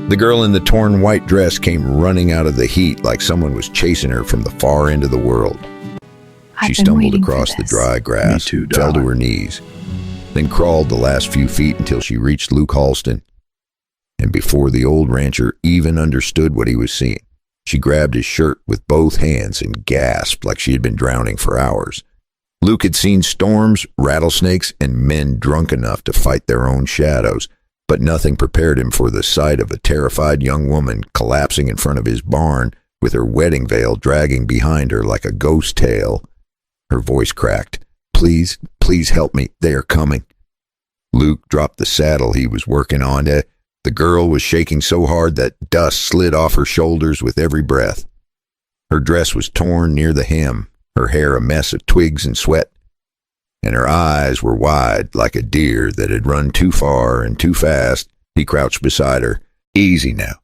The girl in the torn white dress came running out of the heat like someone was chasing her from the far end of the world. She stumbled across the dry grass, fell to her knees, then crawled the last few feet until she reached Luke Halsten. And before the old rancher even understood what he was seeing, she grabbed his shirt with both hands and gasped like she had been drowning for hours. Luke had seen storms, rattlesnakes, and men drunk enough to fight their own shadows, but nothing prepared him for the sight of a terrified young woman collapsing in front of his barn with her wedding veil dragging behind her like a ghost tail. Her voice cracked. "Please, please help me. They are coming." Luke dropped the saddle he was working on. The girl was shaking so hard that dust slid off her shoulders with every breath. Her dress was torn near the hem, her hair a mess of twigs and sweat, and her eyes were wide like a deer that had run too far and too fast. He crouched beside her. "Easy now.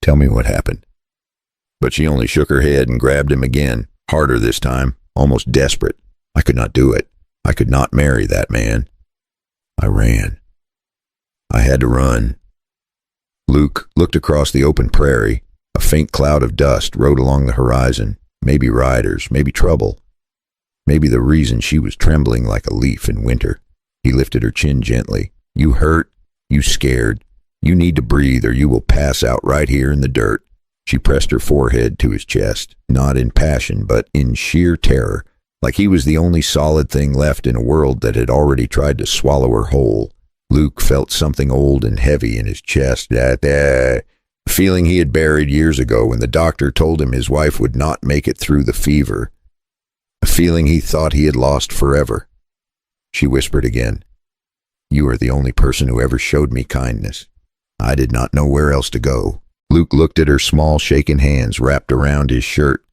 Tell me what happened." But she only shook her head and grabbed him again, harder this time, almost desperate. "I could not do it. I could not marry that man. I ran. I had to run." Luke looked across the open prairie. A faint cloud of dust rode along the horizon. Maybe riders, maybe trouble. Maybe the reason she was trembling like a leaf in winter. He lifted her chin gently. "You hurt? You scared? You need to breathe or you will pass out right here in the dirt." She pressed her forehead to his chest, not in passion, but in sheer terror, like he was the only solid thing left in a world that had already tried to swallow her whole. Luke felt something old and heavy in his chest, a feeling he had buried years ago when the doctor told him his wife would not make it through the fever, a feeling he thought he had lost forever. She whispered again, "You are the only person who ever showed me kindness. I did not know where else to go." Luke looked at her small, shaking hands wrapped around his shirt.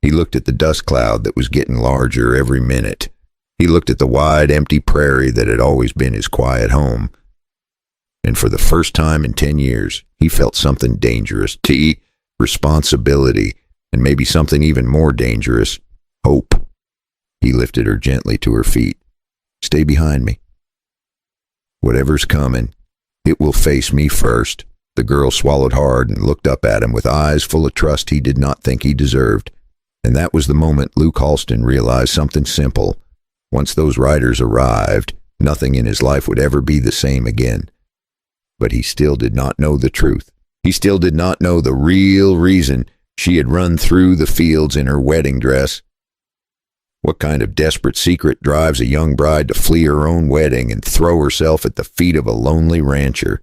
He looked at the dust cloud that was getting larger every minute. He looked at the wide, empty prairie that had always been his quiet home. And for the first time in 10 years, he felt something dangerous. Responsibility, and maybe something even more dangerous, hope. He lifted her gently to her feet. "Stay behind me. Whatever's coming, it will face me first." The girl swallowed hard and looked up at him with eyes full of trust he did not think he deserved. And that was the moment Luke Halsten realized something simple. Once those riders arrived, nothing in his life would ever be the same again. But he still did not know the truth. He still did not know the real reason she had run through the fields in her wedding dress. What kind of desperate secret drives a young bride to flee her own wedding and throw herself at the feet of a lonely rancher?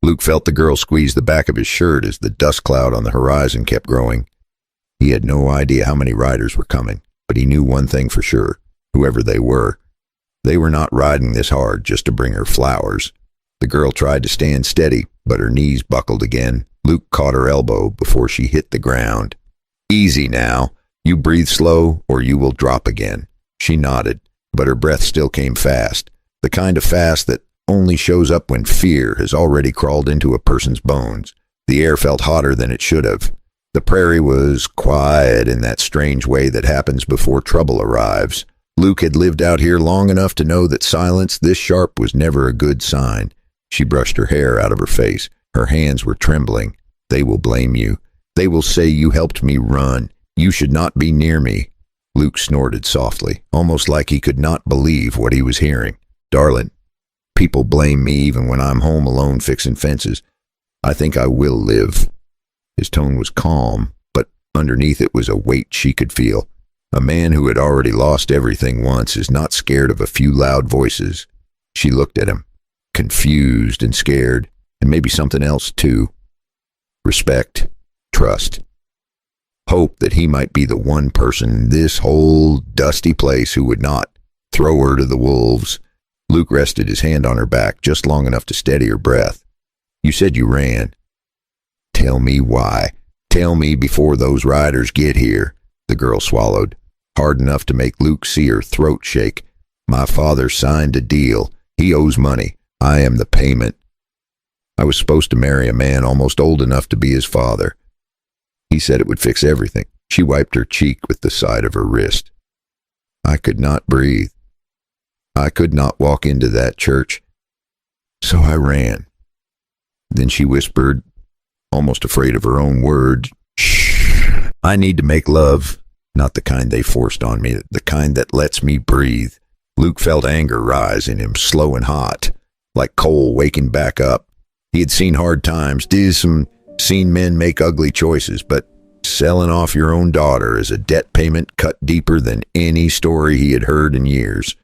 Luke felt the girl squeeze the back of his shirt as the dust cloud on the horizon kept growing. He had no idea how many riders were coming, but he knew one thing for sure. Whoever they were not riding this hard just to bring her flowers. The girl tried to stand steady, but her knees buckled again. Luke caught her elbow before she hit the ground. "Easy now. You breathe slow or you will drop again." She nodded, but her breath still came fast. The kind of fast that only shows up when fear has already crawled into a person's bones. The air felt hotter than it should have. The prairie was quiet in that strange way that happens before trouble arrives. Luke had lived out here long enough to know that silence this sharp was never a good sign. She brushed her hair out of her face. Her hands were trembling. "They will blame you. They will say you helped me run. You should not be near me." Luke snorted softly, almost like he could not believe what he was hearing. "Darling, people blame me even when I'm home alone fixing fences. I think I will live." His tone was calm, but underneath it was a weight she could feel. A man who had already lost everything once is not scared of a few loud voices. She looked at him, confused and scared, and maybe something else too. Respect, trust, hope that he might be the one person in this whole dusty place who would not throw her to the wolves. Luke rested his hand on her back just long enough to steady her breath. "You said you ran. Tell me why. Tell me before those riders get here." The girl swallowed, hard enough to make Luke see her throat shake. "My father signed a deal. He owes money. I am the payment. I was supposed to marry a man almost old enough to be his father. He said it would fix everything." She wiped her cheek with the side of her wrist. "I could not breathe. I could not walk into that church. So I ran." Then she whispered, almost afraid of her own words. Shh. I need to make love, not the kind they forced on me, the kind that lets me breathe. Luke felt anger rise in him, slow and hot, like coal waking back up. He had seen hard times, seen men make ugly choices, but selling off your own daughter as a debt payment cut deeper than any story he had heard in years.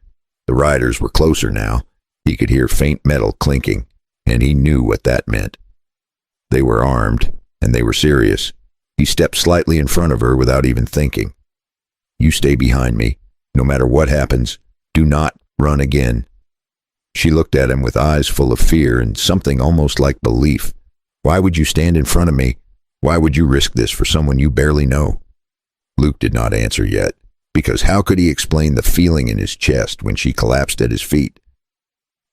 The riders were closer now. He could hear faint metal clinking, and he knew what that meant. They were armed, and they were serious. He stepped slightly in front of her without even thinking. You stay behind me. No matter what happens, do not run again. She looked at him with eyes full of fear and something almost like belief. Why would you stand in front of me? Why would you risk this for someone you barely know? Luke did not answer yet, because how could he explain the feeling in his chest when she collapsed at his feet?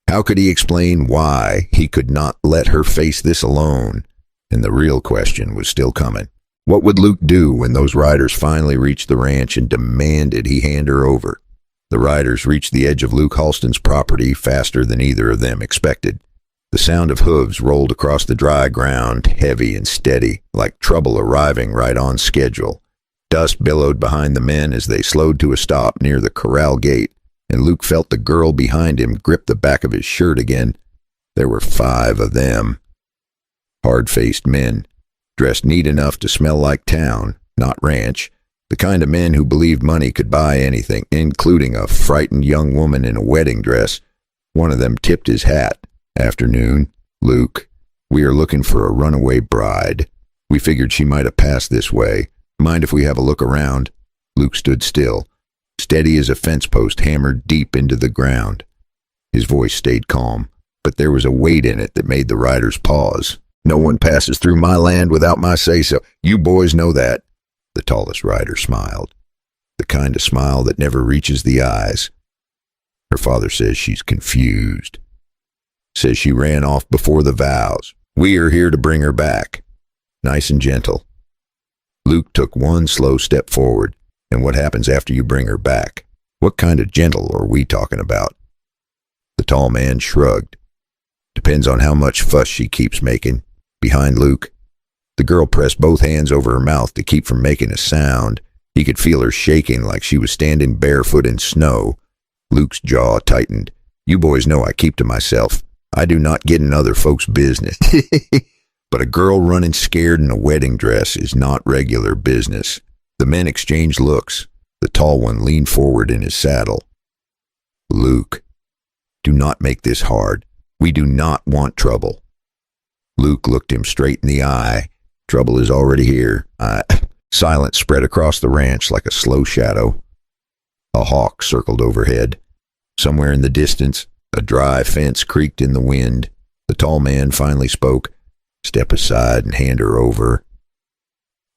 How could he explain why he could not let her face this alone? And the real question was still coming. What would Luke do when those riders finally reached the ranch and demanded he hand her over? The riders reached the edge of Luke Halsten's property faster than either of them expected. The sound of hooves rolled across the dry ground, heavy and steady, like trouble arriving right on schedule. Dust billowed behind the men as they slowed to a stop near the corral gate, and Luke felt the girl behind him grip the back of his shirt again. There were 5 of them. Hard-faced men, dressed neat enough to smell like town, not ranch, the kind of men who believed money could buy anything, including a frightened young woman in a wedding dress. One of them tipped his hat. Afternoon, Luke. We are looking for a runaway bride. We figured she might have passed this way. Mind if we have a look around? Luke stood still, steady as a fence post hammered deep into the ground. His voice stayed calm, but there was a weight in it that made the riders pause. No one passes through my land without my say-so. You boys know that. The tallest rider smiled, the kind of smile that never reaches the eyes. Her father says she's confused. Says she ran off before the vows. We are here to bring her back. Nice and gentle. Luke took one slow step forward. And what happens after you bring her back? What kind of gentle are we talking about? The tall man shrugged. Depends on how much fuss she keeps making. Behind Luke, the girl pressed both hands over her mouth to keep from making a sound. He could feel her shaking like she was standing barefoot in snow. Luke's jaw tightened. You boys know I keep to myself. I do not get in other folks' business. But a girl running scared in a wedding dress is not regular business. The men exchanged looks. The tall one leaned forward in his saddle. Luke, do not make this hard. We do not want trouble. Luke looked him straight in the eye. Trouble is already here. Silence spread across the ranch like a slow shadow. A hawk circled overhead. Somewhere in the distance, a dry fence creaked in the wind. The tall man finally spoke. Step aside and hand her over.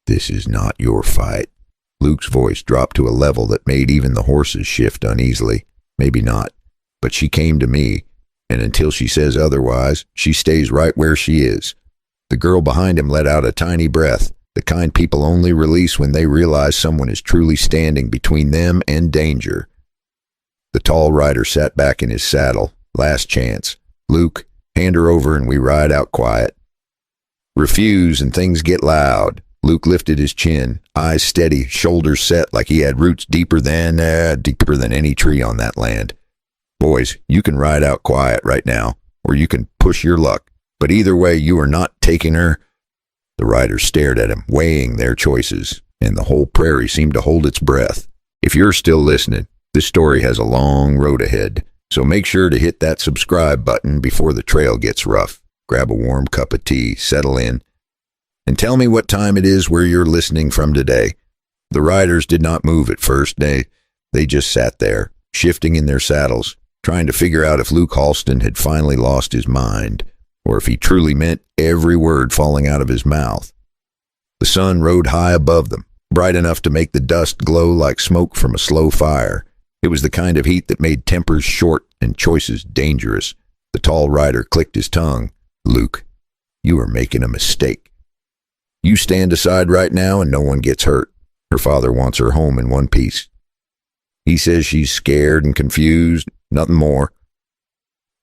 This is not your fight. Luke's voice dropped to a level that made even the horses shift uneasily. Maybe not, but she came to me, and until she says otherwise, she stays right where she is. The girl behind him let out a tiny breath, the kind people only release when they realize someone is truly standing between them and danger. The tall rider sat back in his saddle. Last chance. Luke, hand her over and we ride out quiet. Refuse and things get loud. Luke lifted his chin, eyes steady, shoulders set like he had roots deeper than any tree on that land. Boys, you can ride out quiet right now, or you can push your luck. But either way, you are not taking her. The riders stared at him, weighing their choices, and the whole prairie seemed to hold its breath. If you're still listening, this story has a long road ahead, so make sure to hit that subscribe button before the trail gets rough. Grab a warm cup of tea, settle in, and tell me what time it is where you're listening from today. The riders did not move at first. They just sat there, shifting in their saddles, trying to figure out if Luke Halsten had finally lost his mind, or if he truly meant every word falling out of his mouth. The sun rode high above them, bright enough to make the dust glow like smoke from a slow fire. It was the kind of heat that made tempers short and choices dangerous. The tall rider clicked his tongue. Luke, you are making a mistake. You stand aside right now and no one gets hurt. Her father wants her home in one piece. He says she's scared and confused, nothing more.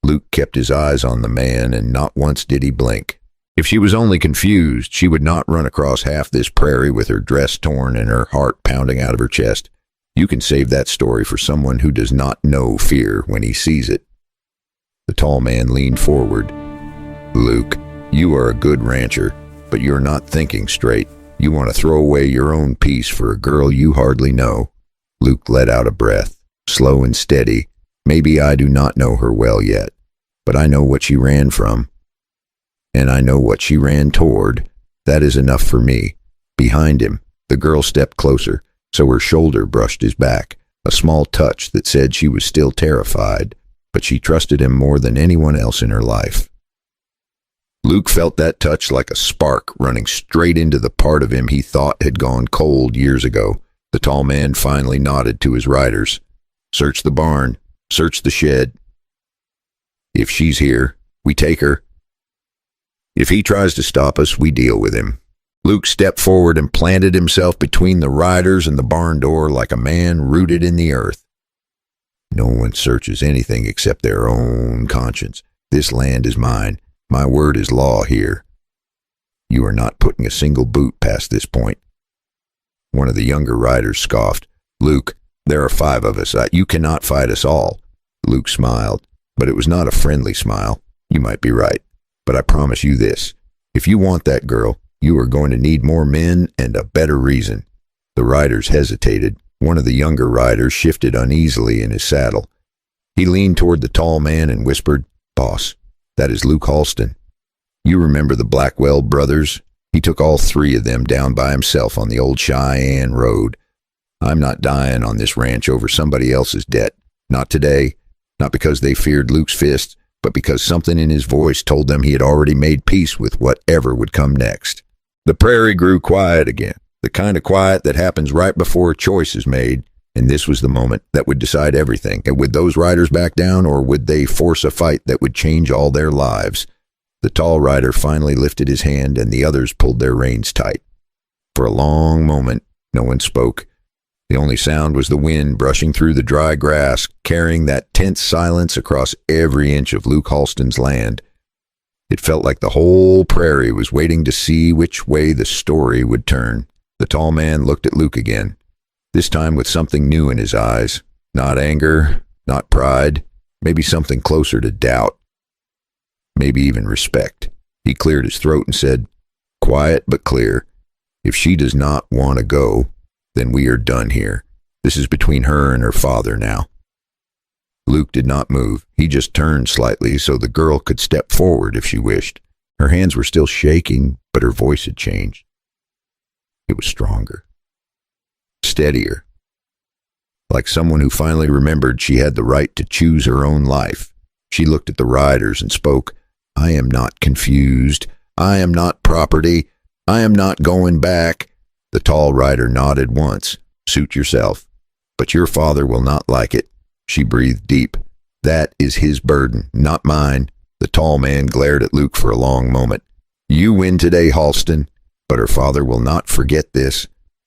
Luke kept his eyes on the man, and not once did he blink. If she was only confused, she would not run across half this prairie with her dress torn and her heart pounding out of her chest. You can save that story for someone who does not know fear when he sees it. The tall man leaned forward. Luke, you are a good rancher, but you're not thinking straight. You want to throw away your own peace for a girl you hardly know. Luke let out a breath, slow and steady. Maybe I do not know her well yet, but I know what she ran from. And I know what she ran toward. That is enough for me. Behind him, the girl stepped closer, so her shoulder brushed his back, a small touch that said she was still terrified, but she trusted him more than anyone else in her life. Luke felt that touch like a spark running straight into the part of him he thought had gone cold years ago. The tall man finally nodded to his riders. Search the barn. Search the shed. If she's here, we take her. If he tries to stop us, we deal with him. Luke stepped forward and planted himself between the riders and the barn door like a man rooted in the earth. No one searches anything except their own conscience. This land is mine. My word is law here. You are not putting a single boot past this point. One of the younger riders scoffed. Luke, there are 5 of us. You cannot fight us all. Luke smiled, but it was not a friendly smile. You might be right, but I promise you this. If you want that girl, you are going to need more men and a better reason. The riders hesitated. One of the younger riders shifted uneasily in his saddle. He leaned toward the tall man and whispered, Boss, that is Luke Halsten. You remember the Blackwell brothers? He took all 3 of them down by himself on the old Cheyenne road. I'm not dying on this ranch over somebody else's debt. Not today. Not because they feared Luke's fists, but because something in his voice told them he had already made peace with whatever would come next. The prairie grew quiet again, the kind of quiet that happens right before a choice is made, and this was the moment that would decide everything. And would those riders back down, or would they force a fight that would change all their lives? The tall rider finally lifted his hand, and the others pulled their reins tight. For a long moment, no one spoke. The only sound was the wind brushing through the dry grass, carrying that tense silence across every inch of Luke Halsten's land. It felt like the whole prairie was waiting to see which way the story would turn. The tall man looked at Luke again, this time with something new in his eyes. Not anger, not pride, maybe something closer to doubt. Maybe even respect. He cleared his throat and said, quiet but clear, if she does not want to go, then we are done here. This is between her and her father now. Luke did not move. He just turned slightly so the girl could step forward if she wished. Her hands were still shaking, but her voice had changed. It was stronger, steadier, like someone who finally remembered she had the right to choose her own life. She looked at the riders and spoke. I am not confused. I am not property. I am not going back. The tall rider nodded once. Suit yourself. But your father will not like it. She breathed deep. That is his burden, not mine. The tall man glared at Luke for a long moment. You win today, Halsten, but her father will not forget this,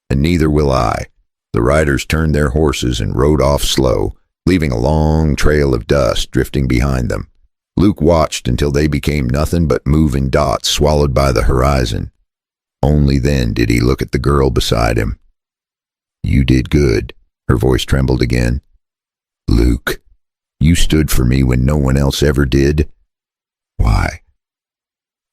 and neither will I. The riders turned their horses and rode off slow, leaving a long trail of dust drifting behind them. Luke watched until they became nothing but moving dots swallowed by the horizon. Only then did he look at the girl beside him. You did good. Her voice trembled again. Luke, you stood for me when no one else ever did. Why?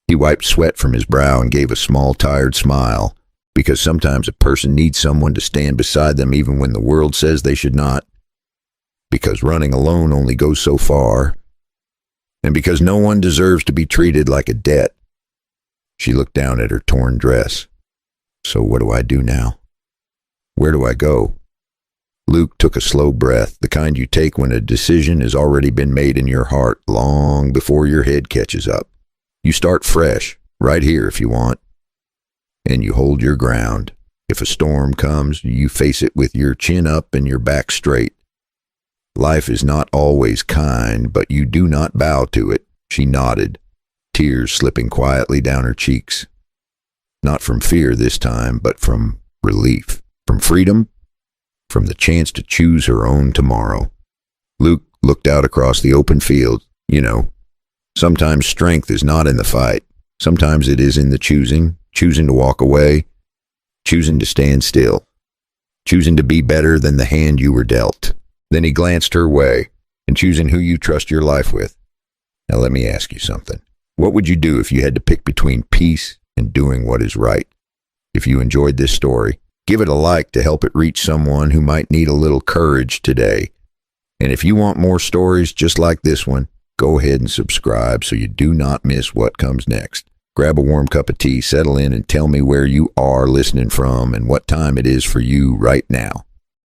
He wiped sweat from his brow and gave a small, tired smile, because sometimes a person needs someone to stand beside them even when the world says they should not. Because running alone only goes so far. And because no one deserves to be treated like a debt. She looked down at her torn dress. So what do I do now? Where do I go? Luke took a slow breath, the kind you take when a decision has already been made in your heart long before your head catches up. You start fresh, right here if you want. And you hold your ground. If a storm comes, you face it with your chin up and your back straight. Life is not always kind, but you do not bow to it. She nodded, tears slipping quietly down her cheeks. Not from fear this time, but from relief. From freedom. From the chance to choose her own tomorrow. Luke looked out across the open field. You know, sometimes strength is not in the fight. Sometimes it is in the choosing to walk away, choosing to stand still, choosing to be better than the hand you were dealt. Then he glanced her way, and choosing who you trust your life with. Now let me ask you something. What would you do if you had to pick between peace and doing what is right? If you enjoyed this story, give it a like to help it reach someone who might need a little courage today. And if you want more stories just like this one, go ahead and subscribe so you do not miss what comes next. Grab a warm cup of tea, settle in, and tell me where you are listening from and what time it is for you right now.